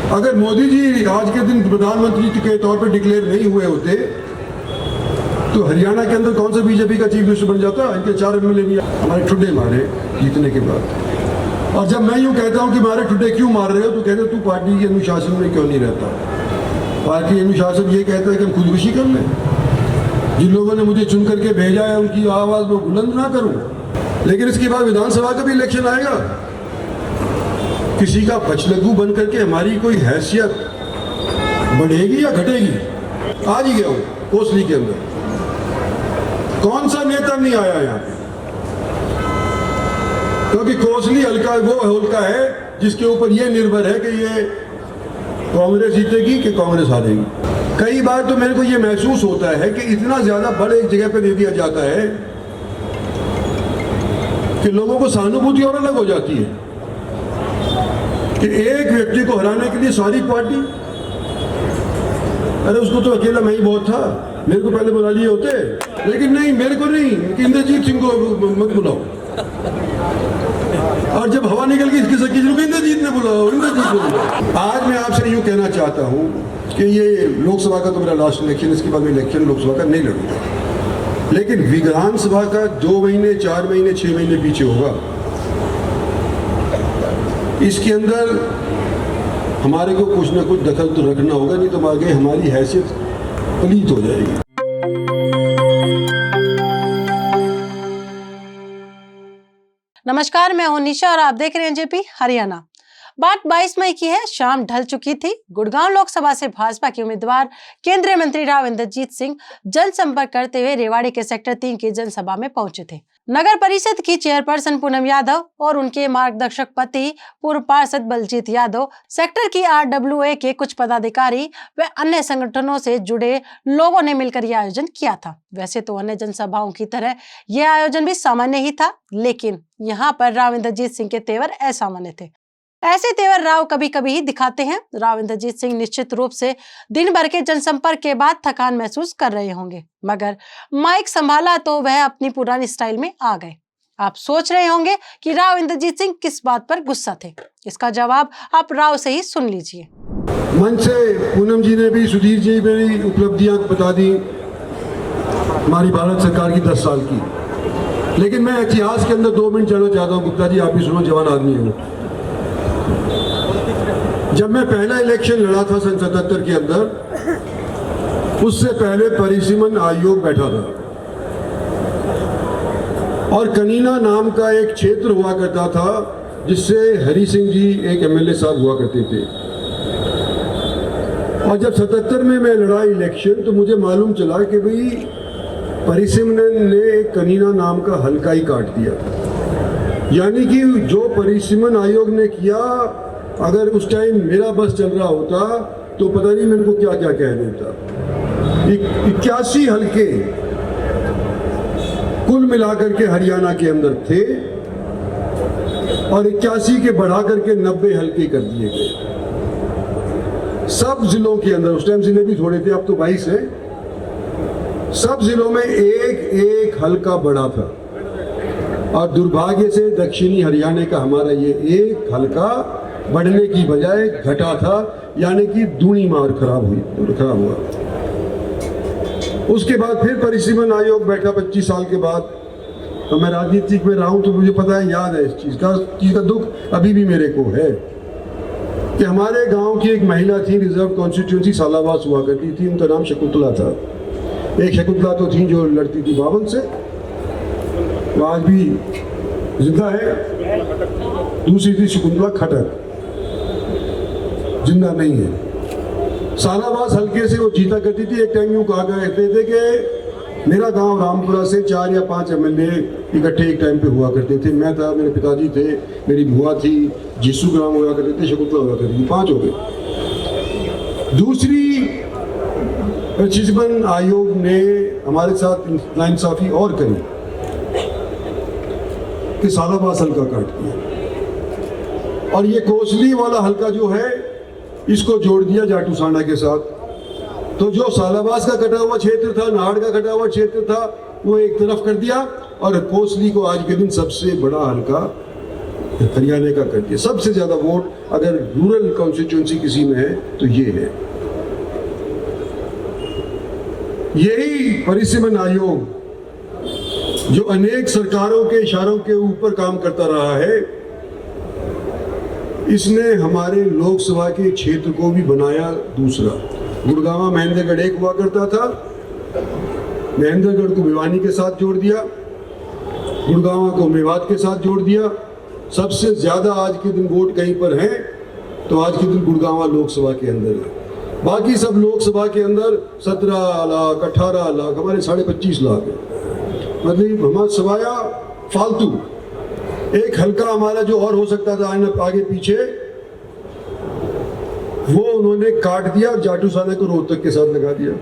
अगर मोदी जी आज के दिन प्रधानमंत्री के तौर पर डिक्लेयर नहीं हुए होते तो हरियाणा के अंदर कौन सा बीजेपी का चीफ मिनिस्टर बन जाता? इनके 4 एमएलए हमारे ठुड्डे मारे जीतने के बाद। और जब मैं यूं कहता हूं कि हमारे ठुड्डे क्यों मार रहे हो तो कहते हो तू पार्टी के अनुशासन में क्यों नहीं रहता? पार्टी अनुशासन ये कहता है कि हम खुदकुशी कर लें। जिन लोगों ने मुझे चुन करके भेजा है उनकी आवाज में बुलंद ना करूं। लेकिन इसके बाद विधानसभा का भी इलेक्शन आएगा, किसी का पचलग्गू बन करके हमारी कोई हैसियत बढ़ेगी या घटेगी? आज ही गया हूं कोसली के अंदर, कौन सा नेता नहीं आया यहाँ पे? क्योंकि कोसली हल्का वो हल्का है जिसके ऊपर ये निर्भर है कि ये कांग्रेस जीतेगी कि कांग्रेस हारेगी। कई बार तो मेरे को ये महसूस होता है कि इतना ज्यादा बल एक जगह पे दे दिया जाता है कि लोगों को सहानुभूति और अलग हो जाती है कि एक व्यक्ति को हराने के लिए सारी पार्टी, अरे उसको तो अकेला मैं ही बहुत था, मेरे को पहले बुला लिए होते। लेकिन नहीं, मेरे को नहीं, इंद्रजीत सिंह को मत बुलाओ। और जब हवा निकल गई इसकी इंद्रजीत ने बुलाओ, इंद्रजीत को बुलाओ। आज मैं आपसे यूं कहना चाहता हूं कि ये लोकसभा का तो मेरा लास्ट इलेक्शन, इसके बाद मैं इलेक्शन लोकसभा का नहीं लड़ूंगा। लेकिन विधानसभा का 2 महीने 4 महीने 6 महीने पीछे होगा, इसके अंदर हमारे को कुछ ना कुछ दखल तो रखना होगा, नहीं तो आगे हमारी हैसियत पलीत हो जाएगी। नमस्कार, मैं हूं निशा और आप देख रहे हैं जेपी हरियाणा। बात 22 मई की है। शाम ढल चुकी थी। गुड़गांव लोकसभा से भाजपा के उम्मीदवार केंद्रीय मंत्री राव इंद्रजीत सिंह जनसंपर्क करते हुए रेवाड़ी के सेक्टर 3 की जनसभा में पहुंचे थे। नगर परिषद की चेयरपर्सन पूनम यादव और उनके मार्गदर्शक पति पूर्व पार्षद बलजीत यादव, सेक्टर की RWA के कुछ पदाधिकारी व अन्य संगठनों से जुड़े लोगों ने मिलकर यह आयोजन किया था। वैसे तो अन्य जनसभाओं की तरह यह आयोजन भी सामान्य ही था, लेकिन यहाँ पर राव इंद्रजीत सिंह के तेवर असामान्य थे। ऐसे तेवर राव कभी कभी ही दिखाते हैं। राव इंद्रजीत सिंह निश्चित रूप से दिन भर के जनसंपर्क के बाद थकान महसूस कर रहे होंगे, मगर माइक संभाला तो वह अपनी पुरानी स्टाइल में आ गए। आप सोच रहे होंगे कि राव इंद्रजीत सिंह किस बात पर गुस्सा थे। इसका जवाब आप राव से ही सुन लीजिए। मंच से पूनम जी ने भी, सुधीर जी मेरी उपलब्धियां बता दी हमारी भारत सरकार की 10 साल की। लेकिन मैं इतिहास के अंदर 2 मिनट जाना चाहता हूँ। गुप्ता जी आप भी सुनो, जवान आदमी हो। जब मैं पहला इलेक्शन लड़ा था सन 77 के अंदर, उससे पहले परिसीमन आयोग बैठा था और कनीना नाम का एक क्षेत्र हुआ करता था जिससे हरि सिंह जी एक MLA साहब हुआ करते थे। और जब 77 में मैं लड़ा इलेक्शन तो मुझे मालूम चला कि भाई परिसीमन ने कनीना नाम का हल्का ही काट दिया। यानी कि जो परिसीमन आयोग ने किया, अगर उस टाइम मेरा बस चल रहा होता तो पता नहीं मेरे को क्या क्या कह देता। 81 हल्के कुल मिलाकर के हरियाणा के अंदर थे और 81 के बढ़ा करके 90 हल्के कर दिए गए सब जिलों के अंदर। उस टाइम जिले भी थोड़े थे, अब तो 22 है। सब जिलों में एक हल्का बढ़ा था और दुर्भाग्य से दक्षिणी हरियाणा का हमारा ये एक हल्का बढ़ने की बजाय घटा था, यानी कि दूनी मार खराब हुआ। उसके बाद फिर परिसीमन आयोग बैठा 25 साल के बाद। तो मैं राजनीतिक में रहा हूं तो मुझे पता है, याद है इस चीज का दुख अभी भी मेरे को है कि हमारे गांव की एक महिला थी, रिजर्व कॉन्स्टिट्यूंसी सालावास हुआ करती थी, उनका नाम शकुंतला था। एक शकुंतला तो थी जो लड़ती थी बावन से, वो आज भी जिंदा है। दूसरी थी शकुंतला खटक, जिंदा नहीं है। सालावास हल्के से वो जीता करती थी। एक टाइम यूं कहा करते थे कि मेरा गांव रामपुरा से 4 या 5 MLA इकट्ठे एक टाइम पे हुआ करते थे। मैं था, मेरे पिताजी थे, मेरी बुआ थी, जीसू ग्राम हुआ करते थे, शकुंतला हुआ करती थी, 5 हो गए। दूसरी परिसीमन आयोग ने हमारे साथ नाइंसाफी और करी कि सालावास हल्का काट दिया और ये कोसली वाला हल्का जो है इसको जोड़ दिया जाटूसाना के साथ। तो जो सालावास का कटा हुआ क्षेत्र था, नाहड़ का कटा हुआ क्षेत्र था, वो एक तरफ कर दिया और कोसली को आज के दिन सबसे बड़ा हल्का हरियाणा का कर दिया। सबसे ज्यादा वोट अगर रूरल कॉन्स्टिट्यूंसी किसी में है तो ये है। यही परिसीमन आयोग जो अनेक सरकारों के इशारों के ऊपर काम करता रहा है, इसने हमारे लोकसभा के क्षेत्र को भी बनाया दूसरा। गुड़गांव महेंद्रगढ़ एक हुआ करता था, महेंद्रगढ़ को भिवानी के साथ जोड़ दिया, गुड़गांव को मेवात के साथ जोड़ दिया। सबसे ज्यादा आज के दिन वोट कहीं पर है तो आज के दिन गुड़गांव लोकसभा के अंदर है। बाकी सब लोकसभा के अंदर 17 लाख 18 लाख, हमारे 25.5 लाख है। मतलब हमारा सवाया फालतू। एक हल्का हमारा जो और हो सकता था आगे पीछे, वो उन्होंने काट दिया और जाटूसाना को रोहतक के साथ लगा दिया।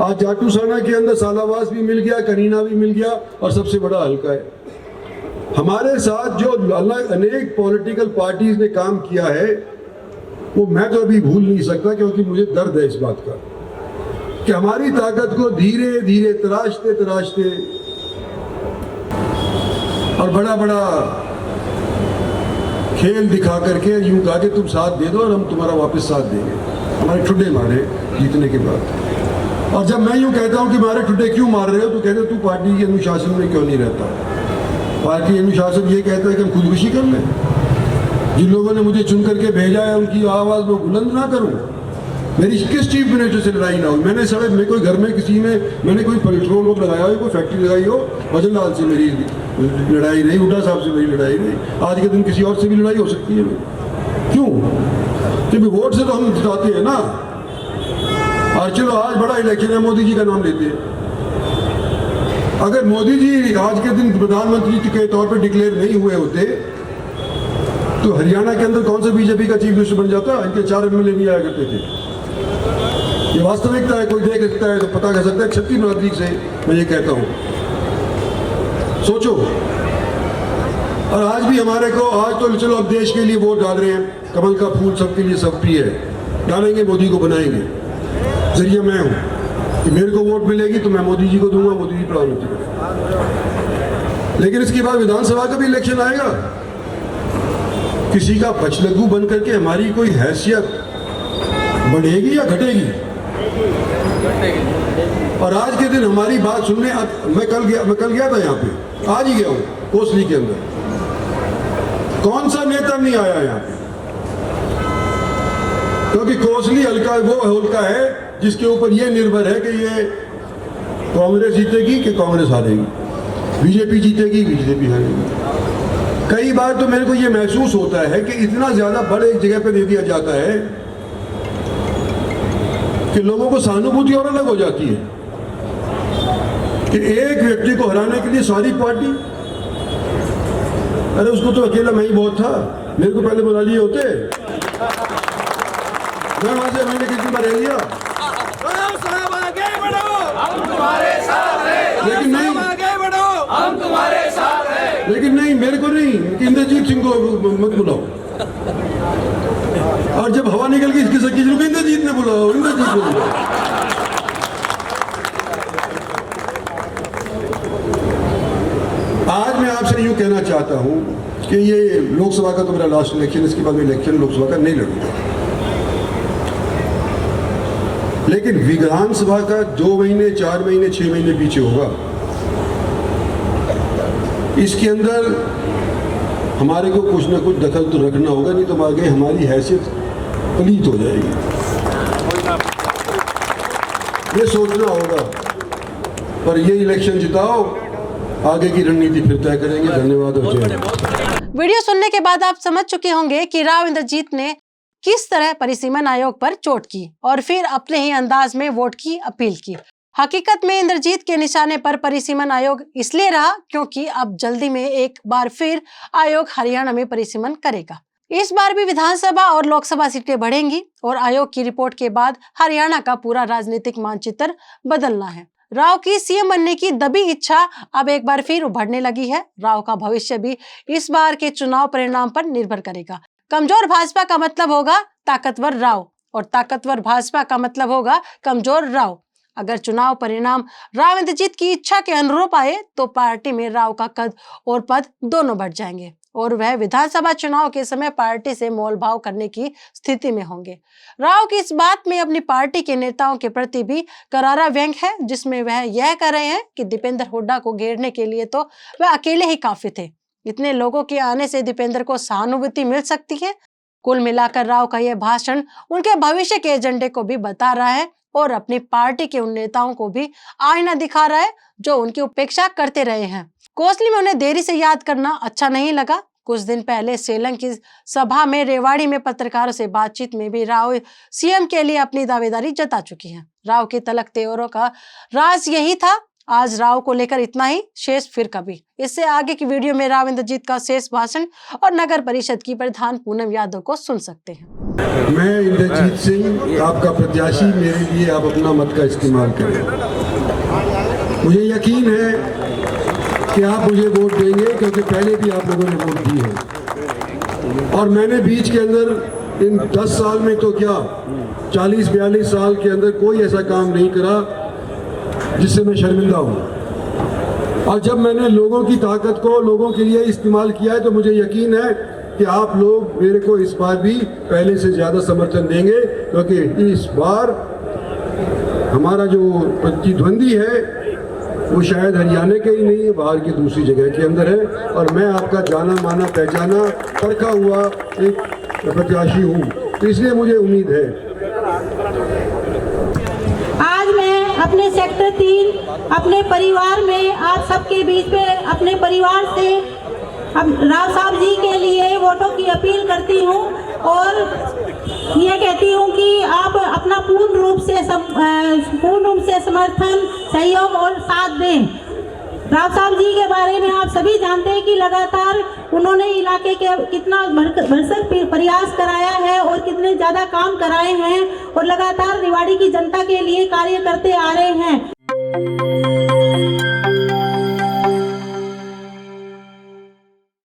आज जाटूसाना के अंदर सालावास भी मिल गया, कनीना भी मिल गया और सबसे बड़ा हल्का है। हमारे साथ जो अनेक पॉलिटिकल पार्टीज ने काम किया है वो मैं तो अभी भूल नहीं सकता, क्योंकि मुझे दर्द है इस बात का कि हमारी ताकत को धीरे धीरे तराशते तराशते और बड़ा बड़ा खेल दिखा करके यूं कहा कि तुम साथ दे दो और हम तुम्हारा वापस साथ देंगे। हमारे ठुड्डे मारे जीतने के बाद। और जब मैं यूं कहता हूं कि हमारे ठुड्डे क्यों मार रहे हो तो कहते हो तू पार्टी के अनुशासन में क्यों नहीं रहता। पार्टी अनुशासन ये कहता है कि हम खुदकुशी कर लें। जिन लोगों ने मुझे चुन करके भेजा है उनकी आवाज़ में बुलंद ना करूं। मेरी किस चीफ मिनिस्टर से लड़ाई ना हो। मैंने सड़क में कोई घर में किसी में मैंने कोई पेट्रोल पंप लगाया हो, कोई फैक्ट्री लगाई हो, वजन लाल से मेरी लड़ाई नहीं, हुड्डा साहब से मेरी लड़ाई नहीं। आज के दिन किसी और से भी लड़ाई हो सकती है। क्यों? क्योंकि वोट से तो हम जिताते हैं ना। और चलो आज बड़ा इलेक्शन है, मोदी जी का नाम लेते हैं। अगर मोदी जी आज के दिन प्रधानमंत्री के तौर पर डिक्लेयर नहीं हुए होते तो हरियाणा के अंदर कौन सा बीजेपी का चीफ मिनिस्टर बन जाता? इनके 4 एमएलए नहीं आया करते थे। ये वास्तविकता है, कोई देख सकता है तो पता कर सकता है। 36 नागरिक से मैं ये कहता हूँ, सोचो। और आज भी हमारे को, आज तो चलो अब देश के लिए वोट डाल रहे हैं, कमल का फूल सबके लिए सब प्रिय है, डालेंगे, मोदी को बनाएंगे। जरिए मैं हूँ कि मेरे को वोट मिलेगी तो मैं मोदी जी को दूंगा, मोदी जी प्रधानमंत्री को। लेकिन इसके बाद विधानसभा का भी इलेक्शन आएगा। किसी का बचलगू बन करके हमारी कोई हैसियत बढ़ेगी या घटेगी? और आज के दिन हमारी बात सुनने, मैं कल गया था यहाँ पे, आज ही गया हूँ कोसली के अंदर। कौन सा नेता नहीं आया यहाँ पे? क्योंकि कोसली हल्का वो हल्का है जिसके ऊपर ये निर्भर है कि ये कांग्रेस जीतेगी कि कांग्रेस हारेगी, बीजेपी जीतेगी बीजेपी हारेगी। कई बार तो मेरे को ये महसूस होता है कि इतना ज्यादा बड़े एक जगह पे दे दिया जाता है कि लोगों को सहानुभूति और अलग हो जाती है कि एक व्यक्ति को हराने के लिए सारी पार्टी, अरे उसको तो अकेला मैं ही बहुत था, मेरे को पहले बुला लिए होते, मैं वहां से मैंने किसी बार रह लिया। लेकिन नहीं, हम तुम्हारे साथ हैं। लेकिन नहीं, मेरे को नहीं, इंद्रजीत सिंह को मत बुलाओ। और जब हवा निकल गई इसकी सकी को इंद्रजीत ने बुलाओ, इंद्रजीत को बुलाओ। आज मैं आपसे यूं कहना चाहता हूं कि ये लोकसभा का तो मेरा लास्ट इलेक्शन, इसके बाद मैं इलेक्शन लोकसभा का नहीं लड़ूंगा। लेकिन विधानसभा का 2 महीने 4 महीने 6 महीने पीछे होगा। इसके अंदर हमारे को कुछ ना कुछ दखल तो रखना होगा, नहीं तो आगे हमारी हैसियत पलीत हो जाएगी। ये सोचना होगा। पर ये इलेक्शन जिताओ, आगे की रणनीति फिर तय करेंगे। धन्यवाद और जय हिंद। वीडियो सुनने के बाद आप समझ चुके होंगे कि राव इंद्रजीत ने किस तरह परिसीमन आयोग पर चोट की और फिर अपने ही अंदाज में वोट की अपील की। हकीकत में इंद्रजीत के निशाने पर परिसीमन आयोग इसलिए रहा क्योंकि अब जल्दी में एक बार फिर आयोग हरियाणा में परिसीमन करेगा। इस बार भी विधानसभा और लोकसभा सीटें बढ़ेंगी और आयोग की रिपोर्ट के बाद हरियाणा का पूरा राजनीतिक मानचित्र बदलना है। राव की सीएम बनने की दबी इच्छा अब एक बार फिर उभरने लगी है। राव का भविष्य भी इस बार के चुनाव परिणाम पर निर्भर करेगा। कमजोर भाजपा का मतलब होगा ताकतवर राव और ताकतवर भाजपा का मतलब होगा कमजोर राव। अगर चुनाव परिणाम राव इंद्रजीत की इच्छा के अनुरूप आए तो पार्टी में राव का कद और पद दोनों बढ़ जाएंगे और वह विधानसभा चुनाव के समय पार्टी से मोलभाव करने की स्थिति में होंगे। राव की इस बात में अपनी पार्टी के नेताओं के प्रति भी करारा व्यंग है, जिसमें वह यह कह रहे हैं कि दीपेंद्र हुड्डा को घेरने के लिए तो वह अकेले ही काफी थे। इतने लोगों के आने से दीपेंद्र को सहानुभूति मिल सकती है। कुल मिलाकर राव का यह भाषण उनके भविष्य के एजेंडे को भी बता रहा है और अपनी पार्टी के उन नेताओं को भी आईना दिखा रहा है जो उनकी उपेक्षा करते रहे हैं। कोसली में उन्हें देरी से याद करना अच्छा नहीं लगा। कुछ दिन पहले सेलंग की सभा में रेवाड़ी में पत्रकारों से बातचीत में भी राव सीएम के लिए अपनी दावेदारी जता चुकी हैं। राव के तलक तेवरों का राज यही था। आज राव को लेकर इतना ही, शेष फिर कभी। इससे आगे की वीडियो में राव इंद्रजीत का शेष भाषण और नगर परिषद की प्रधान पूनम यादव को सुन सकते हैं। मैं इंद्रजीत सिंह, आपका प्रत्याशी, मेरे लिए आप अपना मत का इस्तेमाल करें। मुझे यकीन है कि आप मुझे वोट देंगे, क्योंकि पहले भी आप लोगों ने वोट दी है। और मैंने बीच के अंदर इन 10 साल में तो क्या 40-42 साल के अंदर कोई ऐसा काम नहीं करा जिससे मैं शर्मिंदा हूँ। और जब मैंने लोगों की ताकत को लोगों के लिए इस्तेमाल किया है तो मुझे यकीन है कि आप लोग मेरे को इस बार भी पहले से ज़्यादा समर्थन देंगे, क्योंकि इस बार हमारा जो प्रतिद्वंदी है वो शायद हरियाणा के ही नहीं है, बाहर की दूसरी जगह के अंदर है। और मैं आपका जाना माना पहचाना परखा हुआ एक प्रत्याशी हूँ, तो इसलिए मुझे उम्मीद है। आज मैं अपने सेक्टर 3 अपने परिवार में आप सबके बीच में अपने परिवार से राव साहब जी के लिए वोटों की अपील करती हूँ और ये कहती हूँ कि आप अपना पूर्ण रूप से समर्थन, सहयोग और साथ दें। राव साहब जी के बारे में आप सभी जानते हैं कि लगातार उन्होंने इलाके के कितना भरसक प्रयास कराया है और कितने ज़्यादा काम कराए हैं और लगातार रेवाड़ी की जनता के लिए कार्य करते आ रहे हैं।